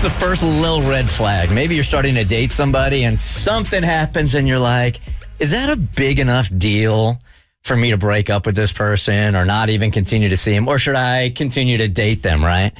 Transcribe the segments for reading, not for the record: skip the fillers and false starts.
the first little red flag? Maybe you're starting to date somebody and something happens and you're like, is that a big enough deal for me to break up with this person or not even continue to see him? Or should I continue to date them, right?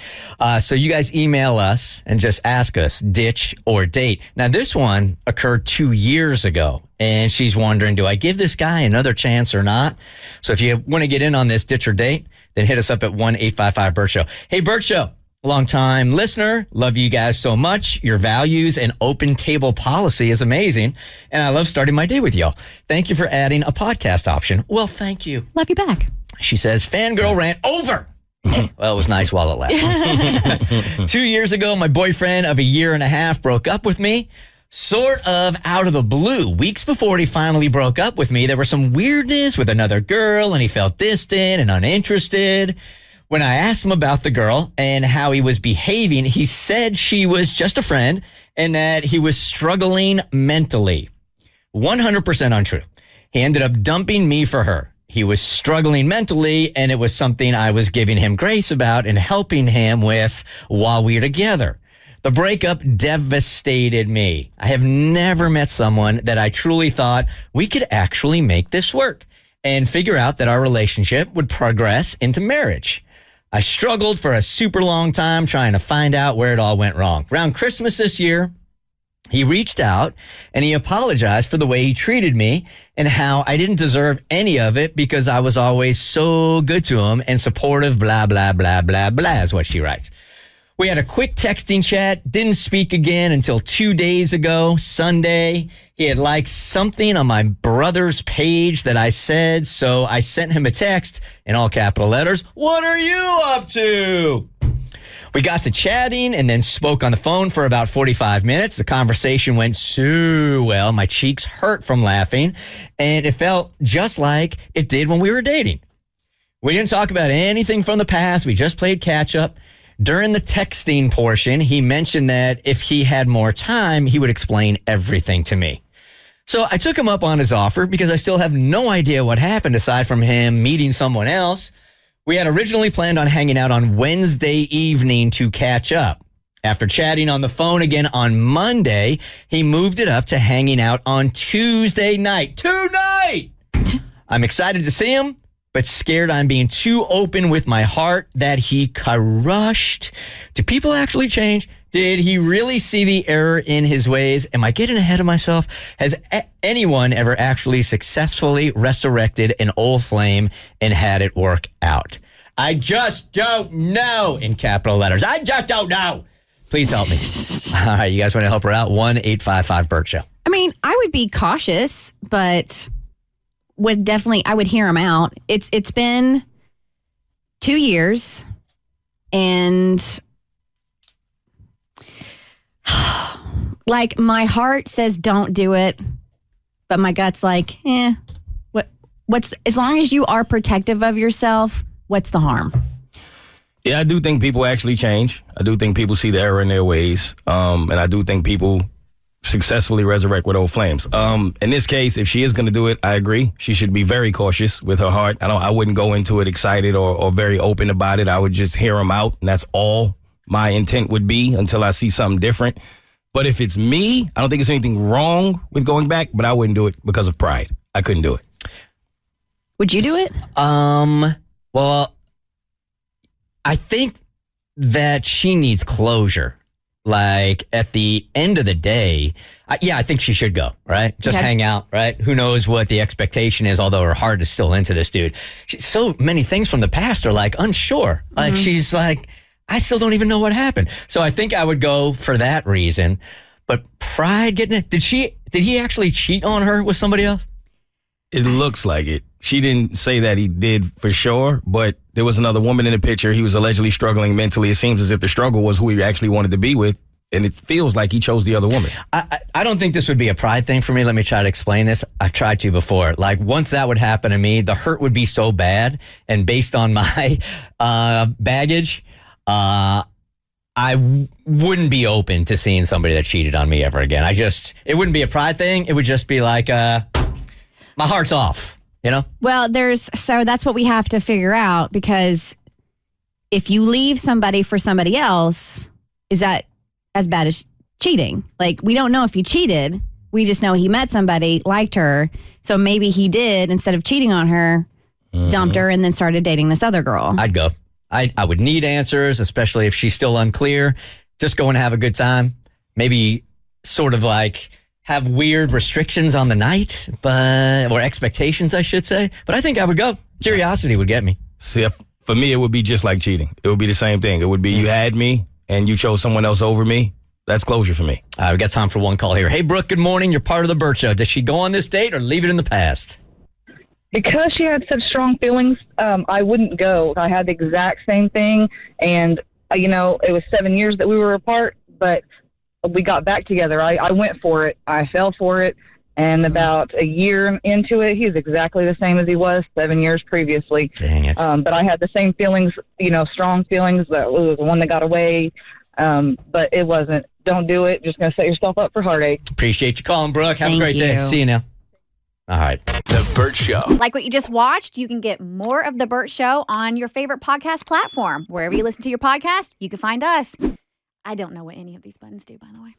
So you guys email us and just ask us, ditch or date. Now, this one occurred 2 years ago, and she's wondering, do I give this guy another chance or not? So if you want to get in on this ditch or date, then hit us up at 1-855-BERT-SHOW. Hey, Bert Show. Long-time listener. Love you guys so much. Your values and open table policy is amazing. And I love starting my day with y'all. Thank you for adding a podcast option. Well, thank you. Love you back. She says, fangirl rant over. Well, it was nice while it lasted. 2 years ago, my boyfriend of a year and a half broke up with me. Sort of out of the blue. Weeks before he finally broke up with me, there was some weirdness with another girl, and he felt distant and uninterested. When I asked him about the girl and how he was behaving, he said she was just a friend and that he was struggling mentally. 100% untrue. He ended up dumping me for her. He was struggling mentally, and it was something I was giving him grace about and helping him with while we were together. The breakup devastated me. I have never met someone that I truly thought we could actually make this work and figure out that our relationship would progress into marriage. I struggled for a super long time trying to find out where it all went wrong. Around Christmas this year, he reached out and he apologized for the way he treated me and how I didn't deserve any of it because I was always so good to him and supportive, blah, blah, blah, blah, blah, is what she writes. We had a quick texting chat, didn't speak again until 2 days ago, Sunday. He had liked something on my brother's page that I said, so I sent him a text in all capital letters. What are you up to? We got to chatting and then spoke on the phone for about 45 minutes. The conversation went so well. My cheeks hurt from laughing, and it felt just like it did when we were dating. We didn't talk about anything from the past. We just played catch up. During the texting portion, he mentioned that if he had more time, he would explain everything to me. So I took him up on his offer because I still have no idea what happened aside from him meeting someone else. We had originally planned on hanging out on Wednesday evening to catch up. After chatting on the phone again on Monday, he moved it up to hanging out on Tuesday night. Tonight! I'm excited to see him, but scared I'm being too open with my heart that he crushed. Do people actually change? Did he really see the error in his ways? Am I getting ahead of myself? Has anyone ever actually successfully resurrected an old flame and had it work out? I just don't know, in capital letters. I just don't know. Please help me. All right, you guys want to help her out? 1-855-BERT-SHOW. I mean, I would be cautious, but I would hear him out. It's been 2 years, and like my heart says don't do it, but my gut's like, what's as long as you are protective of yourself, what's the harm? Yeah, I do think people actually change. I do think people see the error in their ways, and I do think people successfully resurrect with old flames. In this case, if she is going to do it, I agree. She should be very cautious with her heart. I wouldn't go into it excited or very open about it. I would just hear him out, and that's all my intent would be until I see something different. But if it's me, I don't think there's anything wrong with going back, but I wouldn't do it because of pride. I couldn't do it. Would you do it? Well, I think that she needs closure. Like, at the end of the day, I think she should go, right? Just hang out, right? Who knows what the expectation is, although her heart is still into this dude. So many things from the past are, like, unsure. Like, she's like, I still don't even know what happened. So I think I would go for that reason. But pride getting it. Did he actually cheat on her with somebody else? It looks like it. She didn't say that he did for sure, but there was another woman in the picture. He was allegedly struggling mentally. It seems as if the struggle was who he actually wanted to be with, and it feels like he chose the other woman. I don't think this would be a pride thing for me. Let me try to explain this. I've tried to before. Like, once that would happen to me, the hurt would be so bad, and based on my baggage, I wouldn't be open to seeing somebody that cheated on me ever again. It wouldn't be a pride thing. It would just be like, my heart's off, you know? Well, so that's what we have to figure out, because if you leave somebody for somebody else, is that as bad as cheating. Like, we don't know if he cheated. We just know he met somebody, liked her. So maybe he did, instead of cheating on her, dumped her and then started dating this other girl. I'd go. I would need answers, especially if she's still unclear. Just go and have a good time. Maybe sort of like have weird restrictions on the night, or expectations, I should say. But I think I would go. Curiosity would get me. See, for me, it would be just like cheating. It would be the same thing. It would be you had me and you chose someone else over me. That's closure for me. All right, we got time for one call here. Hey, Brooke, good morning. You're part of the Bert Show. Does she go on this date or leave it in the past? Because she had such strong feelings, I wouldn't go. I had the exact same thing. And, it was 7 years that we were apart, but we got back together. I went for it. I fell for it. And about a year into it, he's exactly the same as he was 7 years previously. Dang it. But I had the same feelings, strong feelings. That it was the one that got away. But it wasn't. Don't do it. Just going to set yourself up for heartache. Appreciate you calling, Brooke. Have a Thank great day. you. See you now. All right. The Bert Show. Like what you just watched, you can get more of The Bert Show on your favorite podcast platform. Wherever you listen to your podcast, you can find us. I don't know what any of these buttons do, by the way.